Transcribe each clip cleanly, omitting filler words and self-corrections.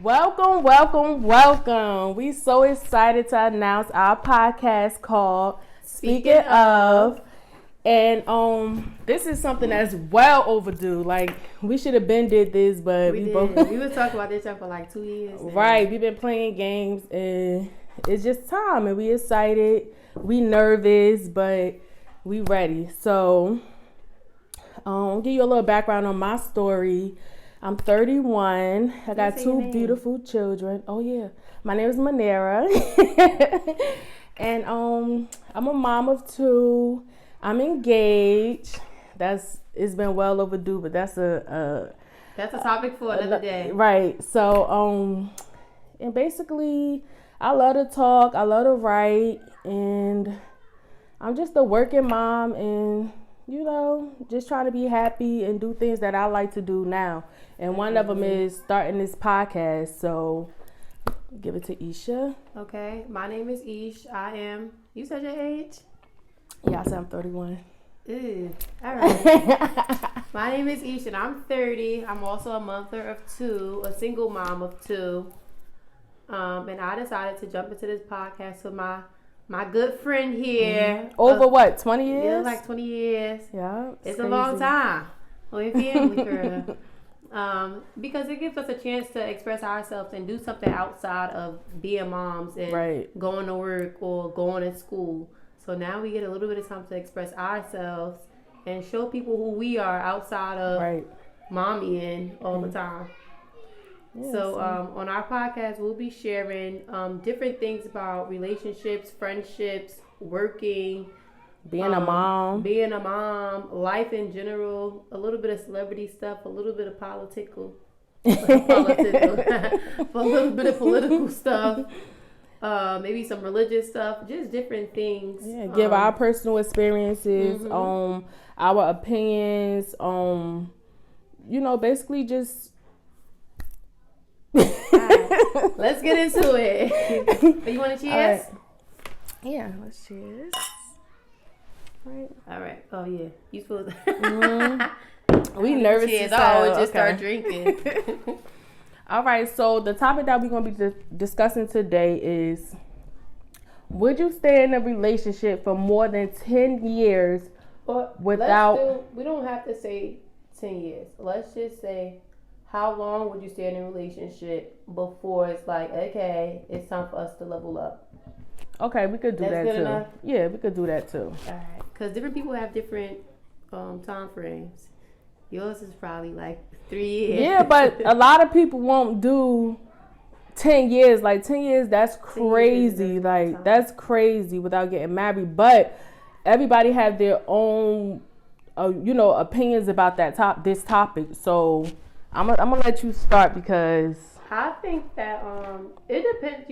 Welcome, welcome, welcome. We so excited to announce our podcast called Speaking of. And this is something that's well overdue. Like, we should have been did this, but we both we were talking about this for like 2 years now. Right, we've been playing games and it's just time, and we excited, we nervous, but we ready. So I'll give you a little background on my story. I'm 31. I got two beautiful children. Oh yeah, my name is Manera. And I'm a mom of two. I'm engaged. It's been well overdue, but that's a topic for another day. Right. So and basically I love to talk, I love to write, and I'm just a working mom, and just trying to be happy and do things that I like to do now. And one of them is starting this podcast. So give it to Isha. Okay, my name is Ish. You said your age? Yeah, I said I'm 31. Ew. All right. My name is Ish and I'm 30. I'm also a mother of two, a single mom of two. And I decided to jump into this podcast with my good friend here. Over what, 20 years? Yeah, like 20 years. Yeah. It's a long time. We're family, girl. Because it gives us a chance to express ourselves and do something outside of being moms and going to work or going to school. So now we get a little bit of time to express ourselves and show people who we are outside of mommying all the time. Yeah, so on our podcast, we'll be sharing different things about relationships, friendships, working, being a mom, life in general, a little bit of celebrity stuff, a little bit of a little bit of political stuff. Maybe some religious stuff, just different things. Yeah, give our personal experiences, our opinions, basically just. Right. Let's get into it. You want to cheers? Right. Yeah, let's cheers. Right. All right. Oh yeah, you supposed to. We nervous. Cheers. I always just start drinking. All right, so the topic that we're going to be discussing today is, would you stay in a relationship for more than 10 years without... We don't have to say 10 years. Let's just say, how long would you stay in a relationship before it's like, okay, it's time for us to level up? Okay, we could do that too. Enough? Yeah, we could do that too. All right, because different people have different time frames. Yours is probably like 3 years. Yeah, but a lot of people won't do 10 years. Like 10 years, that's crazy. Like that's crazy without getting married. But everybody have their own, opinions about this topic. So I'm gonna let you start because I think that it depends.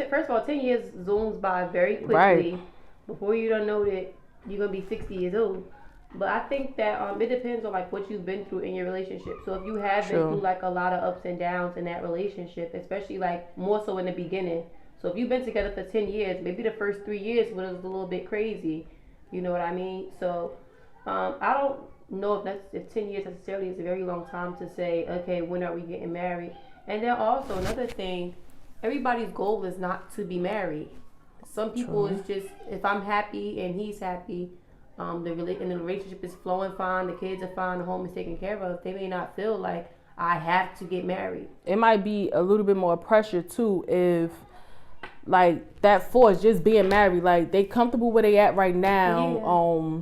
First of all, 10 years zooms by very quickly. Right. Before you don't know that you're gonna be 60 years old. But I think that it depends on like what you've been through in your relationship. So if you have been through like a lot of ups and downs in that relationship, especially like more so in the beginning. So if you've been together for 10 years, maybe the first 3 years was a little bit crazy. You know what I mean? So I don't know if 10 years necessarily is a very long time to say, okay, when are we getting married? And then also another thing, everybody's goal is not to be married. Some people is just, if I'm happy and he's happy, the relationship is flowing fine, the kids are fine, the home is taken care of, they may not feel like I have to get married. It might be a little bit more pressure too if like that force just being married, like they comfortable where they at right now. Yeah.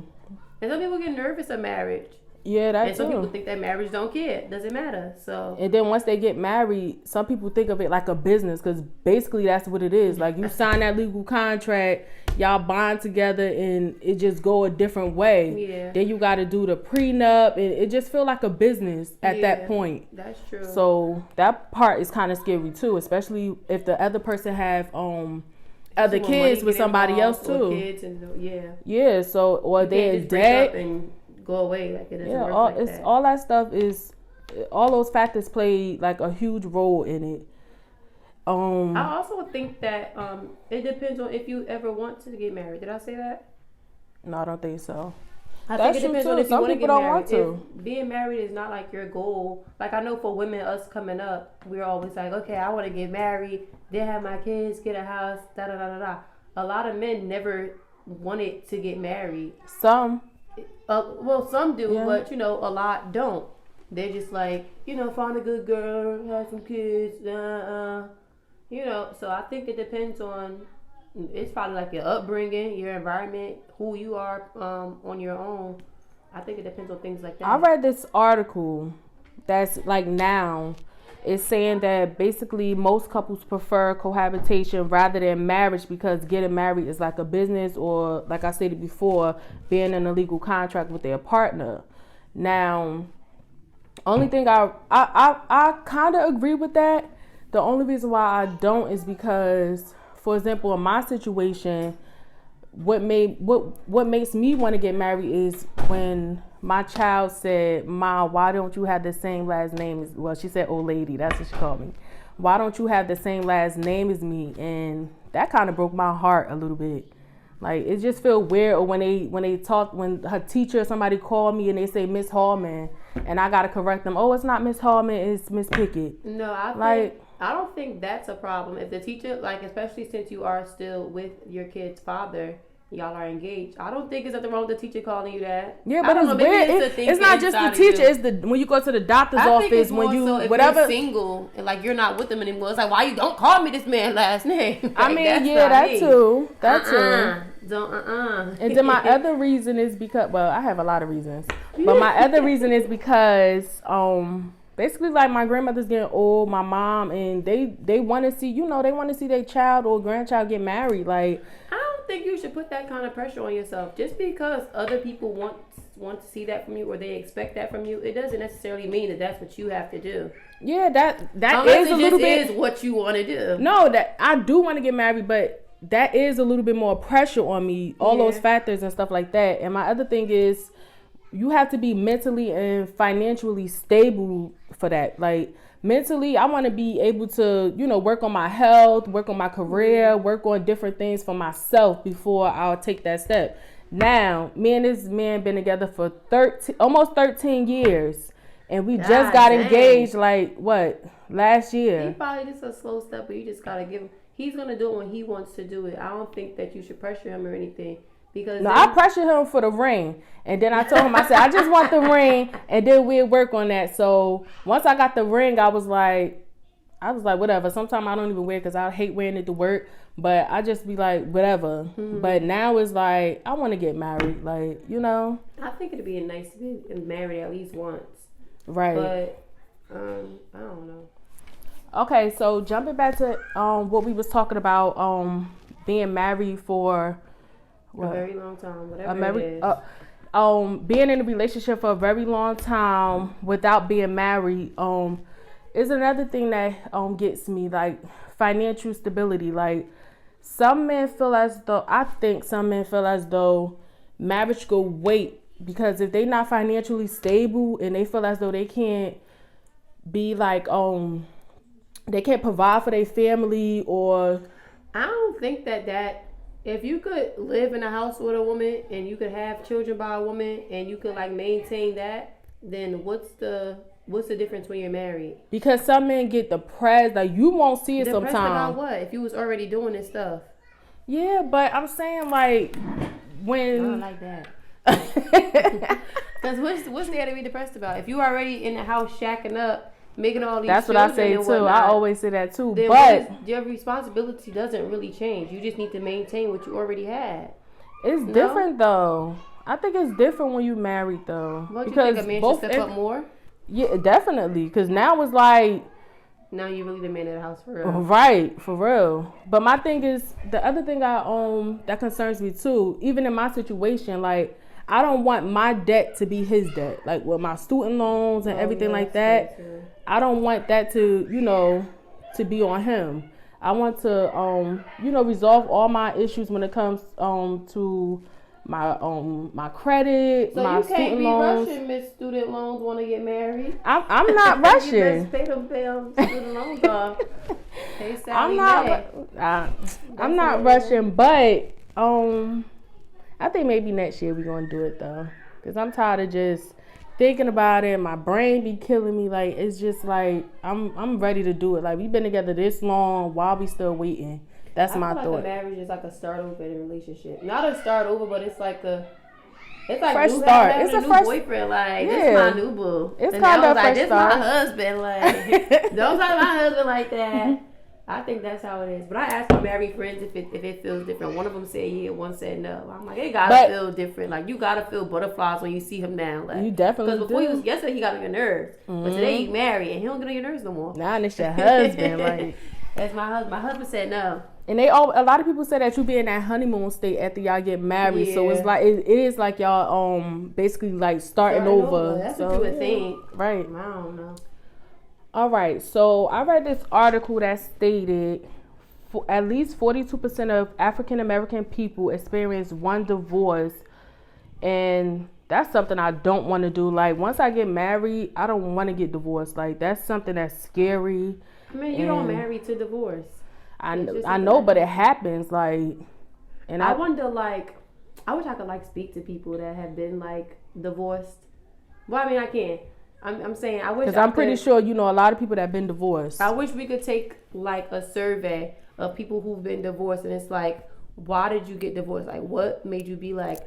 And some people get nervous of marriage. Yeah, that's and some people think that marriage don't care. It doesn't matter. So and then once they get married, some people think of it like a business because basically that's what it is. Like you sign that legal contract, y'all bond together, and it just go a different way. Yeah. Then you got to do the prenup, and it just feel like a business at that point. That's true. So that part is kind of scary too, especially if the other person have other kids with somebody else too. Kids and yeah. So or they're dead. Go away like it doesn't work like that. All that stuff is, all those factors play like a huge role in it. I also think that it depends on if you ever want to get married. Did I say that? No, I don't think so. I think it depends on if you want to get married. If being married is not like your goal. Like I know for women, us coming up, we're always like, okay, I want to get married, then have my kids, get a house, da da da da da. A lot of men never wanted to get married. Some. Well, some do, but a lot don't. They're just like, find a good girl, have some kids, So I think it depends on. It's probably like your upbringing, your environment, who you are on your own. I think it depends on things like that. I read this article that's like now. It's saying that basically most couples prefer cohabitation rather than marriage because getting married is like a business or, like I stated before, being in a legal contract with their partner. Now, only thing I kind of agree with that. The only reason why I don't is because, for example, in my situation, what makes me want to get married is when my child said, "Ma, why don't you have the same last name as?" Well, she said, "Old lady," that's what she called me. Why don't you have the same last name as me? And that kind of broke my heart a little bit. Like it just feel weird. Or when they talk, when her teacher or somebody called me and they say Miss Hallman, and I gotta correct them. Oh, it's not Miss Hallman, it's Miss Pickett. No, I don't think that's a problem. If the teacher, like, especially since you are still with your kid's father, y'all are engaged. I don't think it's nothing wrong with the teacher calling you that. Yeah, but it's weird. It's not just the teacher. It's the when you go to the doctor's office, when you so if whatever. You're single and like you're not with them anymore. It's like, why you don't call me this man's last name? Like, I mean, that too. Don't And then my other reason is because, well, I have a lot of reasons, but my other reason is because basically, like, my grandmother's getting old, my mom, and they want to see, they want to see their child or grandchild get married. Like, I don't think you should put that kind of pressure on yourself. Just because other people want to see that from you or they expect that from you, it doesn't necessarily mean that that's what you have to do. Yeah, that is a little bit is what you want to do. No, that I do want to get married, but that is a little bit more pressure on me. All those factors and stuff like that. And my other thing is, you have to be mentally and financially stable for that. Like, mentally, I want to be able to, work on my health, work on my career, work on different things for myself before I'll take that step. Now, me and this man been together for almost 13 years. And we just got engaged, last year. He probably just a slow step, but you just got to give him. He's going to do it when he wants to do it. I don't think that you should pressure him or anything. I pressured him for the ring, and then I told him, I said, I just want the ring, and then we'll work on that. So once I got the ring, I was like, whatever. Sometimes I don't even wear it because I hate wearing it to work, but I just be like, whatever. Mm-hmm. But now it's like, I want to get married, I think it'd be nice to be married at least once. Right. But I don't know. Okay, so jumping back to what we was talking about, being married for a very long time, whatever it is. Being in a relationship for a very long time without being married is another thing that gets me, like financial stability. Like, some men feel as though marriage go wait, because if they not financially stable and they feel as though they can't be like they can't provide for their family, or I don't think that if you could live in a house with a woman and you could have children by a woman and you could like maintain that, then what's the difference when you're married? Because some men get depressed, like you won't see it sometimes. Depressed about what? If you was already doing this stuff. Yeah, but I'm saying, like, when I don't like that. Because what's there to be depressed about? If you already in the house shacking up, making all these, that's what I say too. Whatnot, I always say that too. Then but your responsibility doesn't really change. You just need to maintain what you already had. It's different though. I think it's different when you married though. What, because you think a man should step up more? Yeah, definitely. Because now it's like, now you really the man of the house for real. Right, for real. But my thing is, the other thing that concerns me too, even in my situation, like, I don't want my debt to be his debt. Like with my student loans and everything like that. I don't want that to, to be on him. I want to, resolve all my issues when it comes to my credit, so my student loans. So you can't be rushing, Miss Student Loans want to get married. I'm not rushing. You best pay them student loans off. I'm not rushing, but I think maybe next year we're gonna do it though. Because I'm tired of just thinking about it. My brain be killing me. Like, it's just like, I'm ready to do it. Like, we've been together this long while we still waiting. That's my thought. I feel like a marriage is like a start over in a relationship. Not a start over, but it's like fresh start. It's a fresh boyfriend. Like, this is my new boo. It's kind of like, this my husband. Like, don't talk to my husband like that. I think that's how it is. But I asked my married friends if it feels different. One of them said yeah, one said no. I'm like, it gotta feel different. Like, you gotta feel butterflies when you see him now. Like, you definitely do. Because before yesterday he got on your nerves. But today you married and he don't get on your nerves no more. Nah, and it's your husband. Like, that's my husband. My husband said no. And a lot of people say that you be in that honeymoon state after y'all get married. Yeah. So it's like it is like y'all basically like starting over. That's what you would think. Right. I don't know. All right, so I read this article that stated at least 42% of African American people experience one divorce, and that's something I don't want to do. Like, once I get married, I don't want to get divorced. Like, that's something that's scary. I mean, you don't marry to divorce. I know, but it happens. Like, and I wonder, like, I wish I could like speak to people that have been like divorced. Well, I mean, I can. I'm saying I wish, because I'm pretty sure you know a lot of people that have been divorced. I wish we could take like a survey of people who've been divorced, and it's like, why did you get divorced? Like, what made you be like,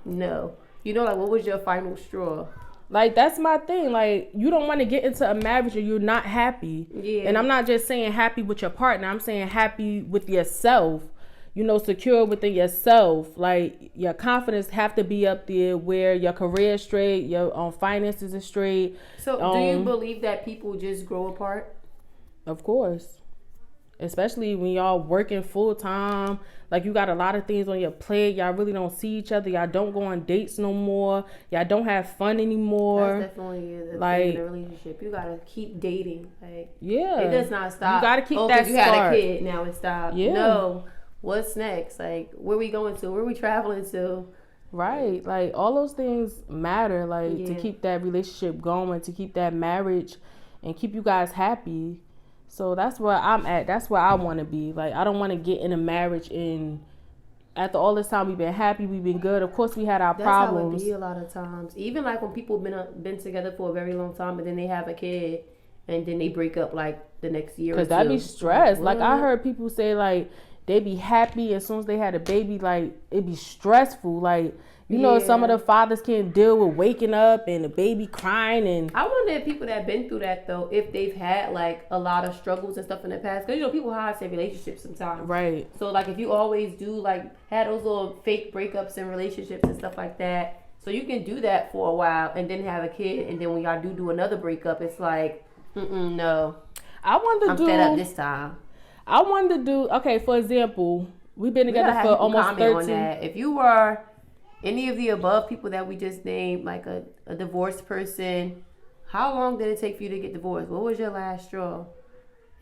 no? You know, like, what was your final straw? Like, that's my thing. Like, you don't want to get into a marriage and you're not happy. Yeah. And I'm not just saying happy with your partner. I'm saying happy with yourself. You know, secure within yourself. Like, your confidence have to be up there where your career is straight, your finances is straight. So, do you believe that people just grow apart? Of course. Especially when y'all working full time. Like, you got a lot of things on your plate. Y'all really don't see each other. Y'all don't go on dates no more. Y'all don't have fun anymore. That's definitely the thing in a relationship. You gotta keep dating. Like, yeah, it does not stop. You gotta keep that you start. Had a kid, now it stopped. Yeah. No. What's next? Like, where we going to? Where we traveling to? Right. Like, all those things matter. Like, to keep that relationship going, to keep that marriage, and keep you guys happy. So that's where I'm at. That's where I want to be. Like, I don't want to get in a marriage and after all this time we've been happy, we've been good. Of course, we had our problems. That's how it be a lot of times. Even like when people been together for a very long time, but then they have a kid and then they break up like the next year. Because that'd be stress. Like, I heard people say like they be happy as soon as they had a baby. Like, it'd be stressful. Like, you know, some of the fathers can't deal with waking up and the baby crying. And I wonder if people that have been through that, though, if they've had, like, a lot of struggles and stuff in the past. Because, you know, people hide their relationships sometimes. Right. So, like, if you always do, like, had those little fake breakups in relationships and stuff like that. So, you can do that for a while and then have a kid. And then when y'all do another breakup, it's like, no. I'm fed up this time. I wanted to do, okay, for example, we've been together for almost 13. On that. If you were any of the above people that we just named, like a divorced person, how long did it take for you to get divorced? What was your last straw?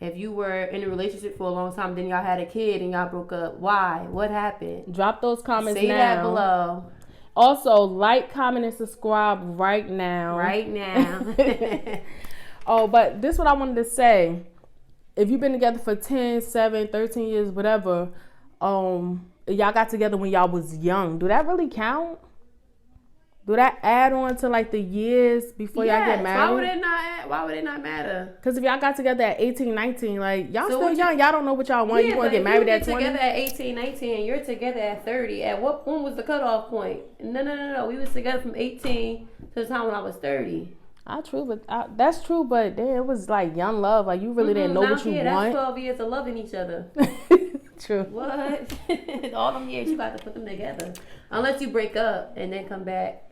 If you were in a relationship for a long time, then y'all had a kid and y'all broke up, why? What happened? Drop those comments now. Say that below. Also, like, comment, and subscribe right now. Right now. Oh, but this is what I wanted to say. If you've been together for 10, 7, 13 years, whatever, y'all got together when y'all was young. Do that really count? Do that add on to like the years before y'all get married? Why would it not matter? Because if y'all got together at 18, 19, like, y'all still young. Y'all don't know what y'all want. You want to get married at 20? Together at 18, 19, and you're together at 30. At what point was the cutoff point? No. We was together from 18 to the time when I was 30. That's true, but then it was like young love. Like, you really didn't know what you want. That's 12 years of loving each other. True. What? All them years you got to put them together. Unless you break up and then come back.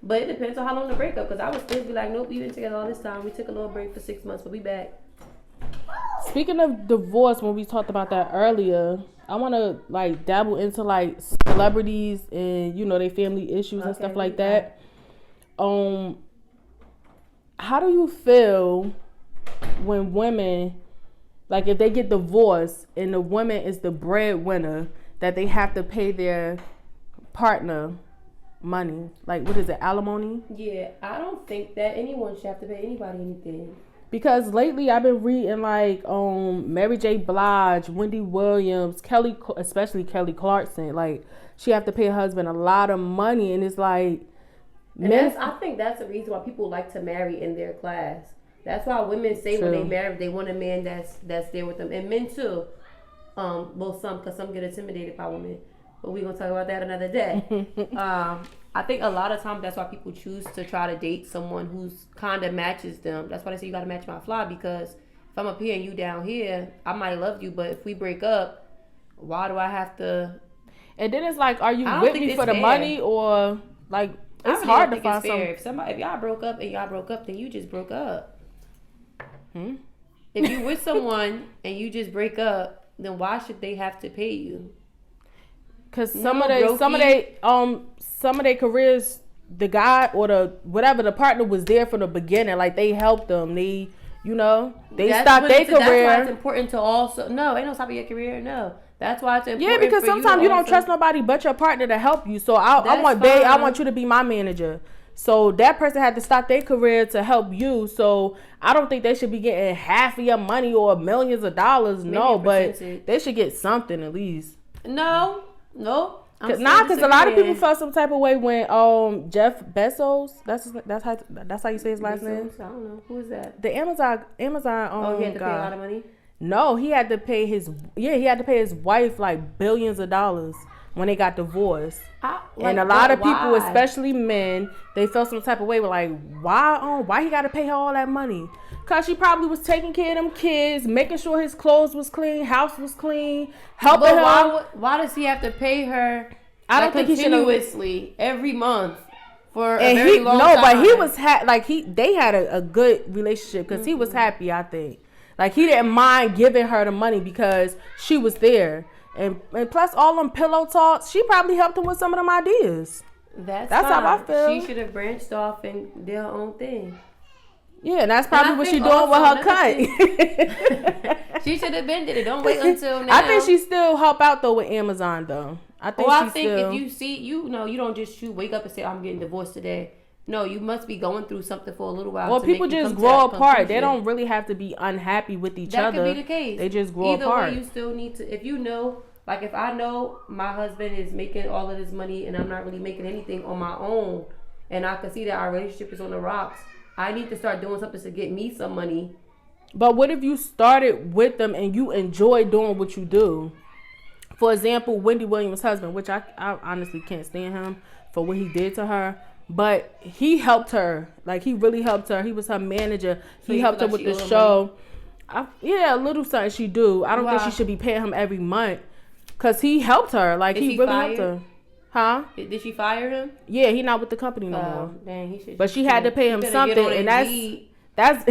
But it depends on how long the breakup. Because I would still be like, nope, we've been together all this time. We took a little break for 6 months, but we back. Speaking of divorce, when we talked about that earlier, I want to like dabble into like celebrities and, you know, their family issues and stuff like that. How do you feel when women, like, if they get divorced and the woman is the breadwinner, that they have to pay their partner money? Like, what is it, alimony? Yeah, I don't think that anyone should have to pay anybody anything. Because lately I've been reading like Mary J. Blige, Wendy Williams, especially Kelly Clarkson. Like, she have to pay her husband a lot of money, and it's like, I think that's the reason why people like to marry in their class. That's why women say when they marry, they want a man that's there with them, and men too. Well, because some get intimidated by women, but we're gonna talk about that another day. I think a lot of times that's why people choose to try to date someone who's kind of matches them. That's why they say you gotta match my fly, because if I'm up here and you down here, I might love you, but if we break up, why do I have to? And then it's like, are you with me for the money, or like it's hard to find something? If y'all broke up, then you just broke up. If you with someone and you just break up, then why should they have to pay you? Because some of their careers, the guy or the partner was there from the beginning. Like they helped them. They stopped their career. That's why it's important to also ain't no stopping your career. No, that's why it's important. Yeah, because sometimes you don't trust nobody but your partner to help you. So I want you to be my manager. So that person had to stop their career to help you. So I don't think they should be getting half of your money or millions of dollars. Maybe but they should get something at least. No. Because a lot of people felt some type of way when Jeff Bezos, that's how you say his last name. I don't know who is that. The Amazon. He had to pay a lot of money. No, he had to pay his wife like billions of dollars when they got divorced. And a lot of people, especially men, they felt some type of way. Were like, why he got to pay her all that money? Because she probably was taking care of them kids, making sure his clothes was clean, house was clean, helping her. Why does he have to pay her? I don't think continuously every month for a very long time. No, but he was they had a good relationship because he was happy. I think he didn't mind giving her the money because she was there. And plus all them pillow talks, she probably helped him with some of them ideas. That's how I feel. She should have branched off and did her own thing. Yeah, and that's probably what she's doing with her cut. She should have been did it. Don't wait until now. I think she still help out though with Amazon though. I think if you see, you don't just wake up and say I'm getting divorced today. No, you must be going through something for a little while. Well, people just grow apart. They don't really have to be unhappy with each other. That could be the case. They just grow apart. Either way, you still need to. If you know, if I know my husband is making all of this money and I'm not really making anything on my own, and I can see that our relationship is on the rocks, I need to start doing something to get me some money. But what if you started with them and you enjoy doing what you do? For example, Wendy Williams' husband, which I honestly can't stand him for what he did to her. But he helped her. He really helped her. He was her manager. He helped her with the show. A little something she do. I don't think she should be paying him every month. Because he helped her. He really helped her. Huh? Did she fire him? Yeah, he not with the company no more. Dang, he should. But she had to pay him something. And that's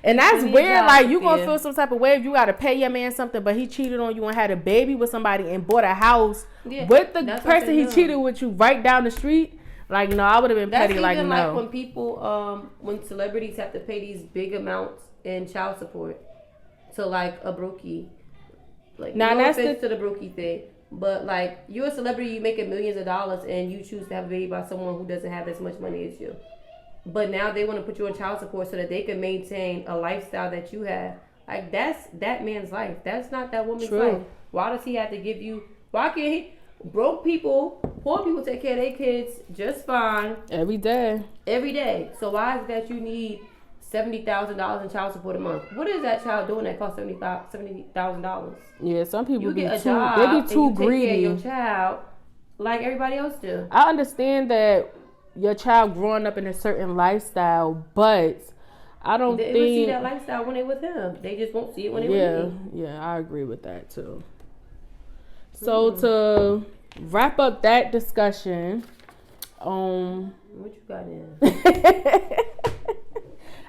and that's weird. You gonna feel some type of way if you gotta pay your man something, but he cheated on you and had a baby with somebody and bought a house with the person he cheated with you right down the street. I would have been petty. That's when people, when celebrities have to pay these big amounts in child support to a brokey. No offense to the brokey thing, but you're a celebrity, you making millions of dollars, and you choose to have a baby by someone who doesn't have as much money as you. But now they want to put you on child support so that they can maintain a lifestyle that you have. That's that man's life. That's not that woman's life. Why does he have to give you? Why can't he? Poor people take care of their kids just fine. Every day. So why is it that you need $70,000 in child support a month? What is that child doing that costs $70,000? Yeah, some people you get a job. They be too greedy. Take care of your child like everybody else do. I understand that your child growing up in a certain lifestyle, but I don't think they see that lifestyle when they with him. They just won't see it when they with me. Yeah, I agree with that too. So to wrap up that discussion, what you got in?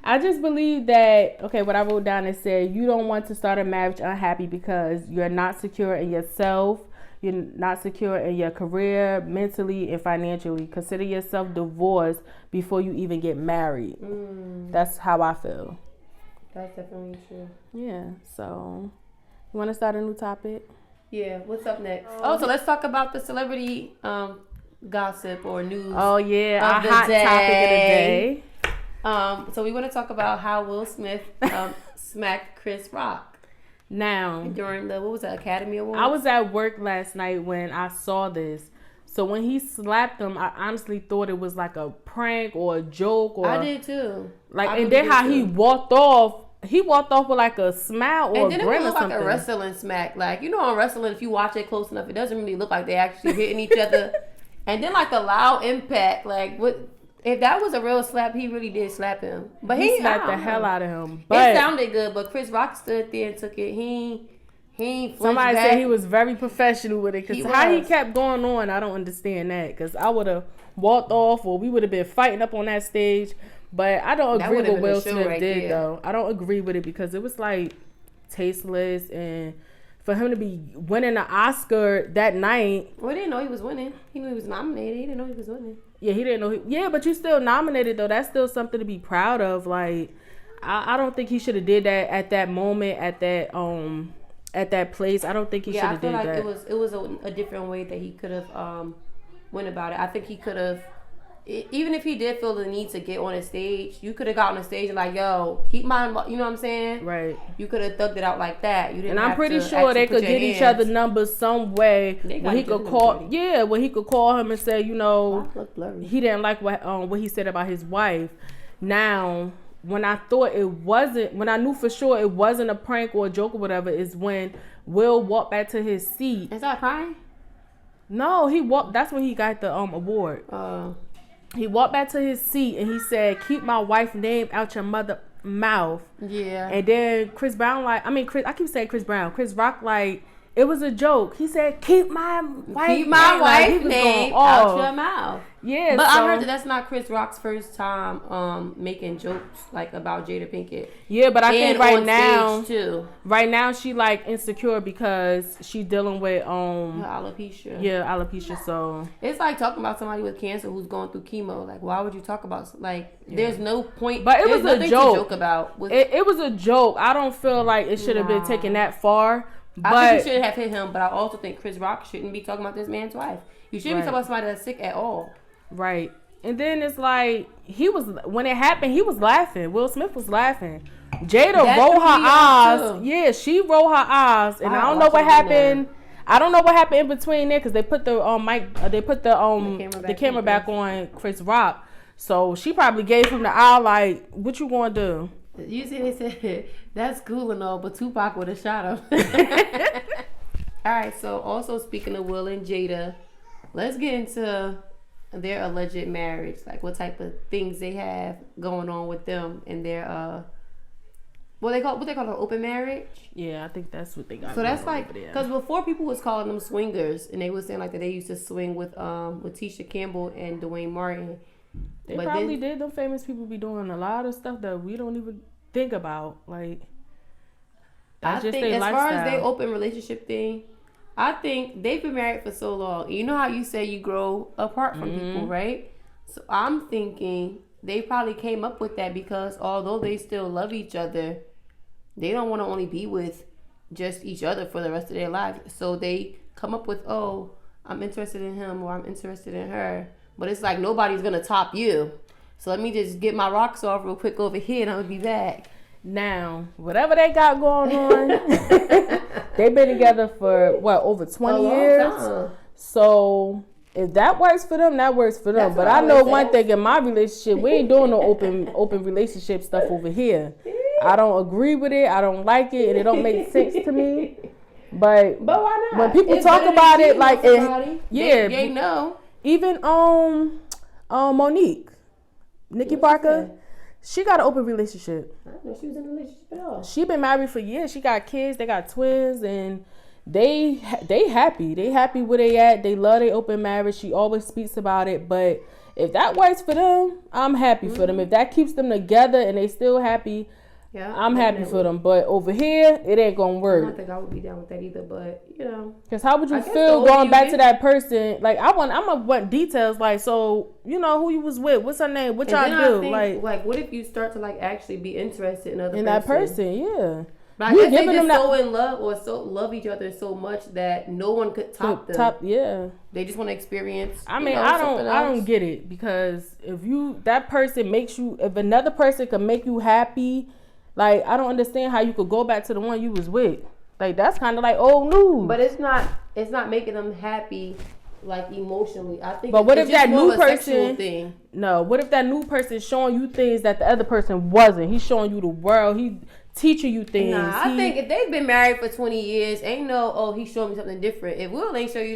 I just believe that, what I wrote down is said, you don't want to start a marriage unhappy because you're not secure in yourself, you're not secure in your career, mentally and financially. Consider yourself divorced before you even get married. That's how I feel. That's definitely true. Yeah, so you want to start a new topic? Yeah, what's up next? So let's talk about the celebrity gossip or news. Oh yeah, our hot topic of the day. So we want to talk about how Will Smith smacked Chris Rock. Now during the Academy Awards. I was at work last night when I saw this. So when he slapped him, I honestly thought it was like a prank or a joke. Or I did too. Like, and then how he walked off. He walked off with like a smile or a grin or something. And then it looked like a wrestling smack. Like, you know, in wrestling, if you watch it close enough, it doesn't really look like they actually hitting each other. And then like the loud impact, like what if that was a real slap? He really did slap him, but he slapped the hell out of him. But it sounded good. But Chris Rock stood there and took it. He somebody said he was very professional with it, because how he kept going on, I don't understand that. Because I would have walked off, or we would have been fighting up on that stage. But I don't agree with what Will Smith did, though. I don't agree with it because it was like tasteless, and for him to be winning an Oscar that night. Well, he didn't know he was winning. He knew he was nominated. He didn't know he was winning. Yeah, he didn't know. Yeah, but you still nominated, though. That's still something to be proud of. Like, I don't think he should have did that at that moment, at that place. I don't think he should have did that. I feel like it was a different way that he could have went about it. I think he could have. Even if he did feel the need to get on a stage, you could have got on a stage and like, yo, keep my, you know what I'm saying? Right. You could have thugged it out like that. You didn't. And I'm pretty sure they could get each other numbers some way when he could call. Yeah, when he could call him and say, you know, he didn't like what he said about his wife. Now, when I knew for sure it wasn't a prank or a joke or whatever, is when Will walked back to his seat. Is that crying? No, he walked. That's when he got the award. He walked back to his seat and he said, "Keep my wife's name out your mother mouth." Yeah. And then Chris keep saying Chris Brown. Chris Rock, like, it was a joke. He said, "Keep my wife's name out your mouth." Yeah. But I heard that's not Chris Rock's first time making jokes like about Jada Pinkett. Yeah, but I think right now she like insecure because she's dealing with alopecia. Yeah, alopecia. So it's like talking about somebody with cancer who's going through chemo. Like, why would you talk about there's no point. But it was a joke. To joke about. It was a joke. I don't feel like it should have been taken that far. I think you should have hit him, but I also think Chris Rock shouldn't be talking about this man's wife. You shouldn't be talking about somebody that's sick at all. Right. And then it's like, when it happened, he was laughing. Will Smith was laughing. Jada rolled her eyes. Yeah, she rolled her eyes. And I don't know what happened. I don't know what happened in between there, because they put the the camera back on Chris Rock. So she probably gave him the eye like, what you gonna do? You see, they said, that's cool and all, but Tupac would have shot him. All right, so also speaking of Will and Jada, let's get into their alleged marriage. Like, what type of things they have going on with them and their, what they call an open marriage? Yeah, I think that's what they got. So that's like, because before people was calling them swingers, and they was saying like that they used to swing with Tisha Campbell and Dwayne Martin. They probably did. Them famous people be doing a lot of stuff that we don't even think about. Like, I think as far as their open relationship thing, I think they've been married for so long. You know how you say you grow apart from people, right? So I'm thinking they probably came up with that because although they still love each other, they don't want to only be with just each other for the rest of their lives. So they come up with, oh, I'm interested in him or I'm interested in her. But it's like nobody's going to top you. So let me just get my rocks off real quick over here and I'll be back. Now, whatever they got going on, they've been together for, over 20 years? So if that works for them, that works for them. That's but I know one thing in my relationship, we ain't doing no open relationship stuff over here. I don't agree with it. I don't like it. And it don't make sense to me. But why not? When people talk about it, like, they know. Even Monique, Nikki Parker, she got an open relationship. I didn't know she was in a relationship at all. She been married for years. She got kids. They got twins, and they happy. They happy where they at. They love their open marriage. She always speaks about it. But if that works for them, I'm happy for them. If that keeps them together and they still happy, I'm happy for them. But over here, it ain't gonna work. I don't think I would be down with that either. But because how would you feel going back to that person? Like, I'm gonna want details. Like, so you know who you was with? What's her name? What y'all do? Like, what if you start to like actually be interested in that person? Yeah. But I guess they just so in love or so love each other so much that no one could top them. Yeah. They just want to experience. I mean, I don't get it, because if another person can make you happy, like, I don't understand how you could go back to the one you was with. Like, that's kind of like old news. But it's not making them happy like emotionally. I think. But what if that new person? Thing. No. What if that new person is showing you things that the other person wasn't? He's showing you the world. He teaching you things. Nah, I think if they've been married for 20 years, ain't no, he's showing me something different. If Will ain't show you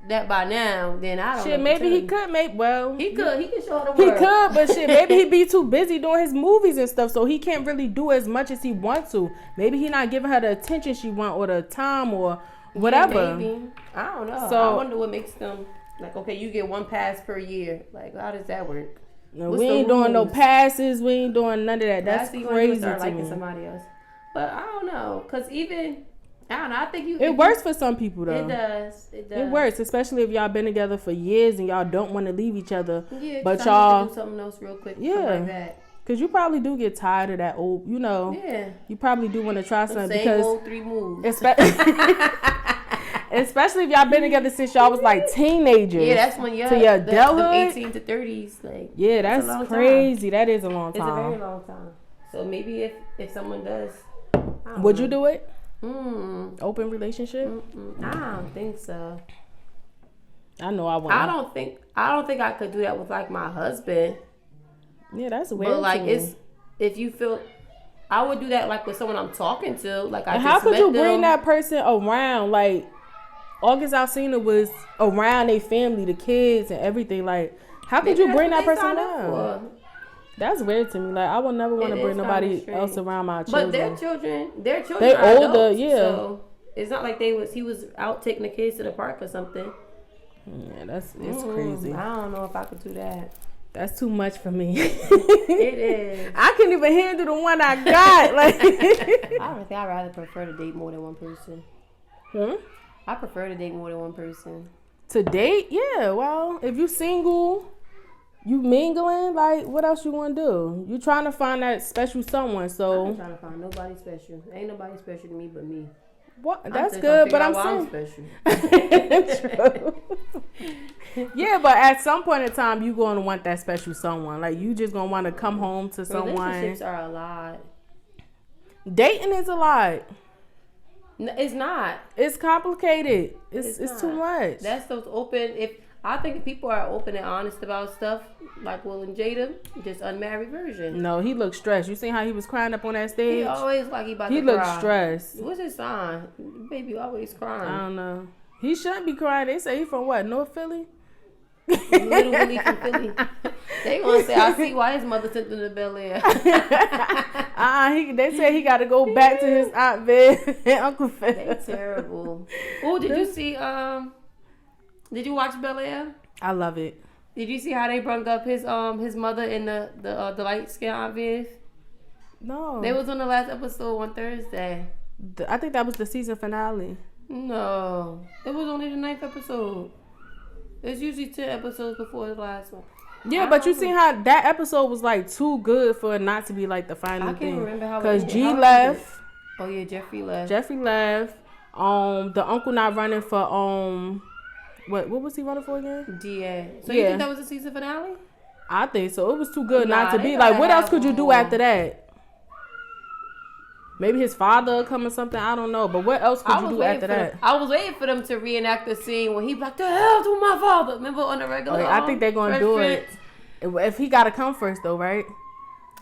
that by now, then I don't know. Shit, maybe he could he could show the world. He could, but shit, maybe he be too busy doing his movies and stuff, so he can't really do as much as he wants to. Maybe he not giving her the attention she want or the time or whatever. Yeah, maybe. I don't know. So I wonder what makes them like, okay, you get one pass per year. Like, how does that work? No, we ain't doing no passes. We ain't doing none of that. That's crazy to liking me. Somebody else. But I don't know, cause even I don't know. I think it works for some people though. It does. It works, especially if y'all been together for years and y'all don't want to leave each other. Yeah, but y'all do something else real quick. Yeah, like that. Cause you probably do get tired of that old. Yeah. You probably do want to try something because old 3 moves. Especially if y'all been together since y'all was like teenagers. Yeah, that's when to your adulthood. 18 to 30s, like. Yeah, that's crazy. That is a long time. It's a very long time. So maybe if someone does. Would you do it? Open relationship? I don't think so. I know I wouldn't. I don't think I could do that with like my husband. Yeah, that's weird. But like if you feel, I would do that like with someone I'm talking to. Like how could you bring that person around? Like August Alsina was around their family, the kids and everything. Like how could you bring that person around? That's weird to me. Like I would never want to bring nobody else around my children. But their children they are older, adults, yeah. So it's not like he was out taking the kids to the park or something. Yeah, it's crazy. I don't know if I could do that. That's too much for me. It is. I couldn't even handle the one I got. Like I don't think I'd rather prefer to date more than one person. I prefer to date more than one person. To date? Yeah. Well, if you single. You mingling, like what else you want to do? You trying to find that special someone, so. I'm trying to find nobody special. Ain't nobody special to me but me. What? That's good, but I'm saying. True. Yeah, but at some point in time, you gonna want that special someone. Like you just gonna want to come home to someone. Relationships are a lot. Dating is a lot. No, it's not. It's complicated. It's too much. That's those open. I think if people are open and honest about stuff, like Will and Jada, just unmarried version. No, he looked stressed. You seen how he was crying up on that stage? He always like he about to cry. He looked stressed. What's his sign? Baby always crying. I don't know. He shouldn't be crying. They say he from what? North Philly? Little Willie from Philly. They gonna say, I see why his mother sent him to Bel Air. They say he got to go back to his Aunt Viv and Uncle Phil. They terrible. Oh, did you see? Did you watch Bel Air? I love it. Did you see how they brung up his mother in the light skin Aunt Viv? No. They was on the last episode on Thursday. I think that was the season finale. No, it was only the 9th episode. It's usually 10 episodes before the last one. Yeah, but you see how that episode was like too good for it not to be like the final thing. I can't remember how. Because G left. Oh yeah, Jeffrey left. The uncle not running for what was he running for again? DA. So you think that was the season finale? I think so. It was too good not to be. Like, what else could you do after that? Maybe his father come or something. I don't know. But what else could you do after that? I was waiting for them to reenact the scene when he like, the hell's with my father? Remember on the regular? I think they're going to do it. If he got to come first, though, right?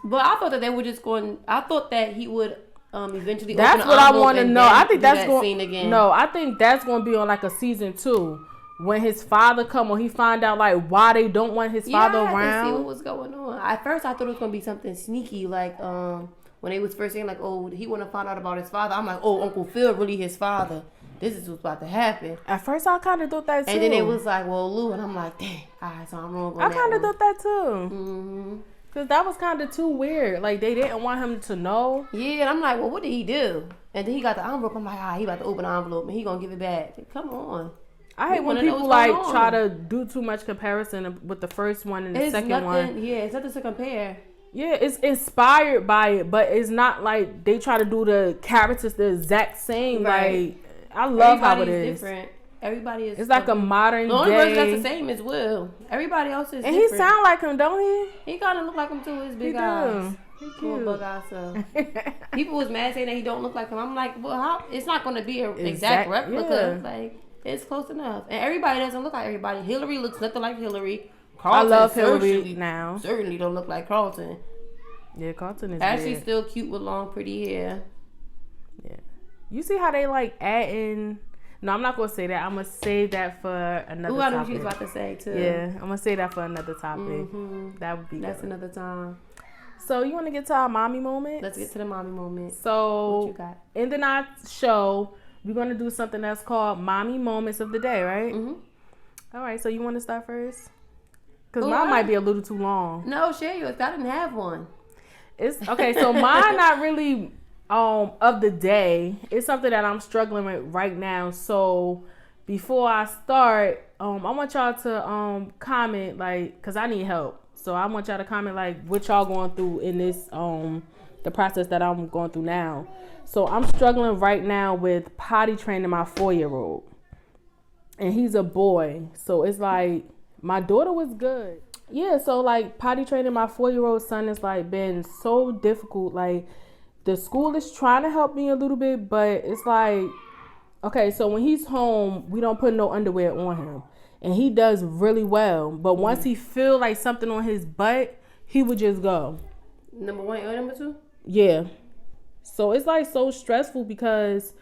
But I thought that they were just going. I thought that he would eventually. That's what I want to know. I think that's going. No, I think that's going to be on like a season 2. When his father come or he find out like why they don't want his father around. I had to see what was going on. At first I thought it was gonna be something sneaky, like when they was first saying like, oh, he wanna find out about his father. I'm like, oh, Uncle Phil really his father. This is what's about to happen. At first I kinda thought that too. And then it was like, well, Lou, and I'm like, dang, alright, so I'm wrong on I kinda thought that too. Mm-hmm. Cause that was kinda too weird. Like they didn't want him to know. Yeah, and I'm like, well, what did he do? And then he got the envelope. I'm like, he about to open the envelope and he gonna give it back. Come on. I hate when people like try to do too much comparison with the first one and the second one. Yeah, it's nothing to compare. Yeah, it's inspired by it, but it's not like they try to do the characters the exact same. Right. Like I love how it is. Different. Everybody is. It's like a modern day. The only person that's the same is Will. Everybody else is. And different. He sound like him, don't he? He kind of look like him too. His big eyes. He cute. Bug eyes. So. People was mad saying that he don't look like him. I'm like, well, how? It's not going to be an exact replica. Yeah. Like. It's close enough. And everybody doesn't look like everybody. Hillary looks nothing like Hillary. Carlton I love Hillary now. Certainly don't look like Carlton. Yeah, Carlton is Ashley's still cute with long, pretty hair. Yeah. You see how they like add in... No, I'm not going to say that. I'm going to save that for another topic. I know what you was about to say, too. Yeah, I'm going to say that for another topic. Mm-hmm. That would be That's good. another time. So, you want to get to our mommy moment? Let's get to the mommy moment. So, what you got? In the next show, we're going to do something that's called Mommy Moments of the Day, right? Mm-hmm. All right, so you want to start first? Because mine might be a little too long. No, share yours. I didn't have one. It's okay, so mine not really... of the day. It's something that I'm struggling with right now. So before I start, I want y'all to comment, like, cause I need help. So I want y'all to comment like what y'all going through in this the process that I'm going through now. So I'm struggling right now with potty training my 4-year-old, and he's a boy. So it's like my daughter was good. Yeah. So like potty training my 4-year-old son has like been so difficult. Like, the school is trying to help me a little bit, but it's like, okay, so when he's home, we don't put no underwear on him. And he does really well. But once he feel like something on his butt, he would just go. Number 1 or number 2? Yeah. So it's like so stressful because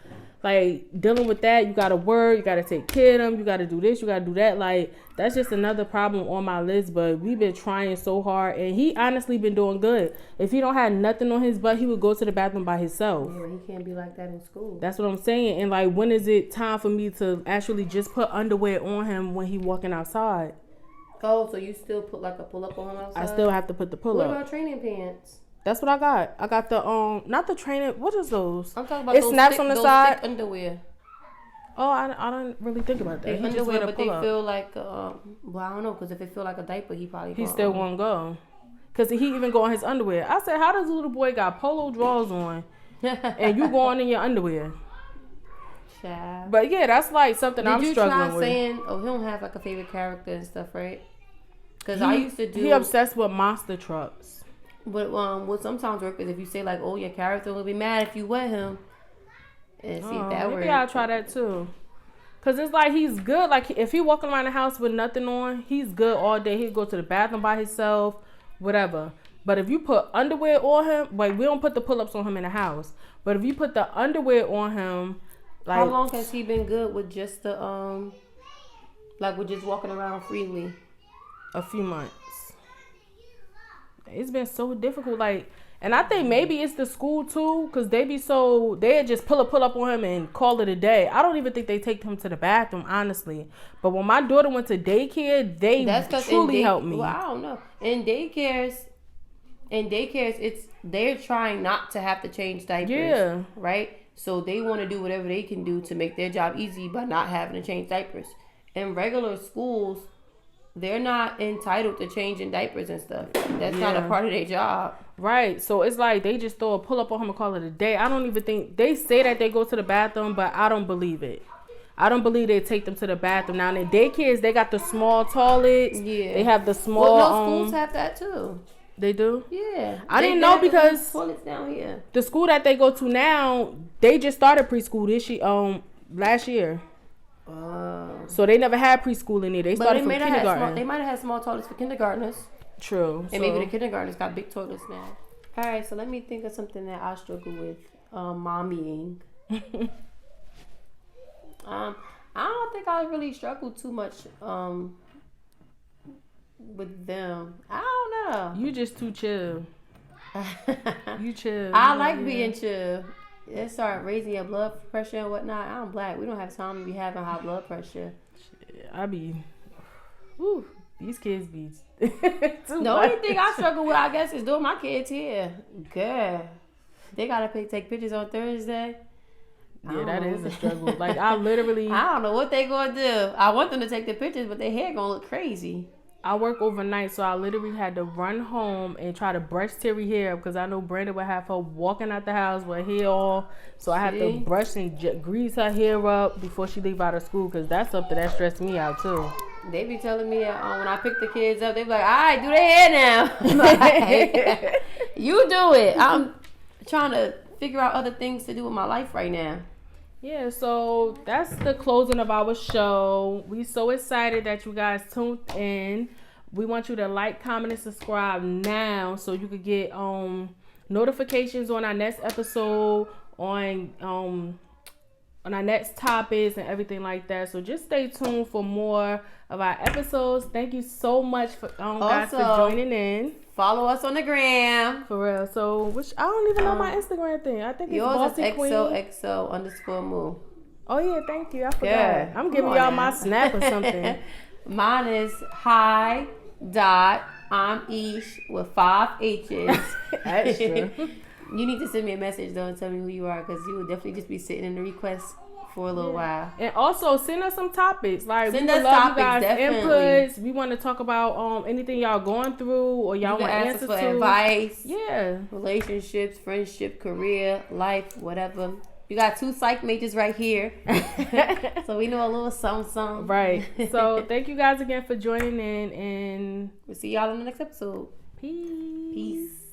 like dealing with that, you got to work, you got to take care of him, you got to do this, you got to do that. Like, that's just another problem on my list, but we've been trying so hard, and he honestly been doing good. If he don't have nothing on his butt, he would go to the bathroom by himself. Yeah, he can't be like that in school. That's what I'm saying. And like, when is it time for me to actually just put underwear on him when he walking outside? Oh, so you still put like a pull-up on him outside? I still have to put the pull-up. What about training pants? That's what I got. I got the not the training. What is those? I'm talking about it snaps on the side. Thick underwear. Oh, I don't really think about that. He underwear, but they feel like well, I don't know, because if it feel like a diaper, he still won't go. Cause he even go on his underwear. I said, how does a little boy got polo drawers on, and you going in your underwear? Child. But yeah, that's like something I'm struggling with. Did you try saying, oh, he don't have like a favorite character and stuff, right? Because I used to do. He obsessed with monster trucks. But what sometimes work is if you say like, oh, your character will be mad if you wet him. And see if that works. Maybe I'll try that too. Cause it's like he's good. Like if he walking around the house with nothing on, he's good all day. He'll go to the bathroom by himself, whatever. But if you put underwear on him, like we don't put the pull-ups on him in the house. But if you put the underwear on him, like how long has he been good with just the like with just walking around freely? A few months. It's been so difficult, like. And I think maybe it's the school too, because they just pull up on him and call it a day. I don't even think they take him to the bathroom, honestly. But when my daughter went to daycare, they truly helped me. Well, I don't know. In daycares, they're trying not to have to change diapers. Yeah. Right? So they want to do whatever they can do to make their job easy by not having to change diapers. In regular schools, they're not entitled to changing diapers and stuff. That's not a part of their job. Right. So it's like they just throw a pull up on him and call it a day. I don't even think they say that they go to the bathroom, but I don't believe it. I don't believe they take them to the bathroom. Now in daycares, they got the small toilets. Yeah. They have the small. Well, no, schools have that too. They do? Yeah. I didn't know because toilets down here. The school that they go to now, they just started preschool last year. So they never had preschool in there. They started from kindergarten. They might have had small toilets for kindergartners. True. And maybe the kindergartners got big toilets now. All right, so let me think of something that I struggle with. Mommying. I don't think I really struggle too much with them. I don't know. You just too chill. You chill. I like being chill. It start raising your blood pressure and whatnot. I'm black. We don't have time to be having high blood pressure. I be, these kids be the only thing I struggle with, I guess, is doing my kids here. Girl, they gotta take pictures on Thursday. Yeah, that is a struggle. Like I don't know what they gonna do. I want them to take the pictures, but their hair gonna look crazy. I work overnight, so I literally had to run home and try to brush Terry hair because I know Brandon would have her walking out the house with hair all. So I have to brush and grease her hair up before she leave out of school because that's something that stressed me out too. They be telling me that when I pick the kids up, they be like, all right, do their hair now. Like, you do it. I'm trying to figure out other things to do with my life right now. Yeah, so that's the closing of our show. We so excited that you guys tuned in. We want you to like, comment, and subscribe now so you could get notifications on our next episode, on our next topics and everything like that. So just stay tuned for more of our episodes. Thank you so much for guys for joining in. Follow us on the gram. For real. So which I don't even know my Instagram thing. I think it's yours Bossy is Queen. XOXO_moo. Oh yeah, thank you. I forgot. Yeah. I'm giving y'all my snap or something. Mine is I'm Ish with 5 H's. Extra. You need to send me a message though and tell me who you are, because you will definitely just be sitting in the request for a little while. And also send us some topics. Like send we us love topics, you guys definitely. Inputs. We want to talk about anything y'all going through or y'all want answers for to. Advice. Yeah. Relationships, friendship, career, life, whatever. You got 2 psych majors right here. So we know a little something. Right. So thank you guys again for joining in, and we'll see y'all in the next episode. Peace.